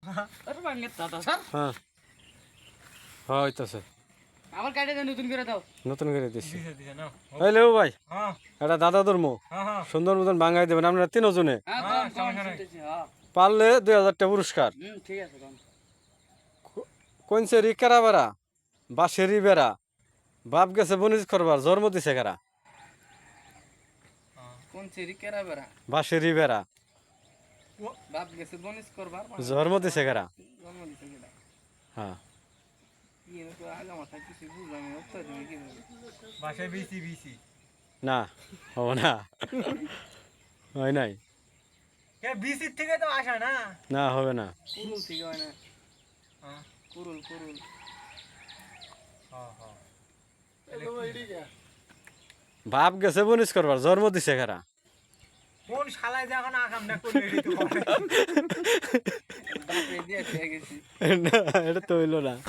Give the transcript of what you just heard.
আরে ভাঙে দাদা স্যার হ্যাঁ হ্যাঁ হইতাছে আমার কাটে দেন নতুন করে দাও নতুন করে দিচ্ছি দিছে নাও এই লেও ভাই হ্যাঁ এটা দাদা ধর্ম হ্যাঁ সুন্দর মতন ভাঙাই দেবেন আপনারা তিনজনে হ্যাঁ হ্যাঁ, কোন কোন সমস্যা নাই। শুনতেছি হ্যাঁ পারলে 2000 টাকা পুরস্কার ঠিক আছে কোন কোনছে রিকারা বেড়া বাঁশেরি বেড়া বাপ গেছে বনিজ করবার জন্ম দিছে কারা কোন চেরি কেরা বেরা বাঁশেরি বেড়া বাপ গেছে বনিস করবার জন্ম দিছে কারা জন্ম দিছে কেডা হ্যাঁ কি এর তো আগা মাথা কিছু বুঝলাম না উত্তর দিবে কি বাসায় বিসি বিসি না হবো না হয় নাই কে বিসি থেকে তো আসা না না হবে না কুরুল থেকে হয় না হ্যাঁ কুরুল কুরুল হ্যাঁ বাপ গেছে বনিজ করবার জন্ম দিছে কারা কোন শালায় যখন আকাম না করলে এটি তো করে বাপরে দিয়ে গেছি না এটা তো হইলো না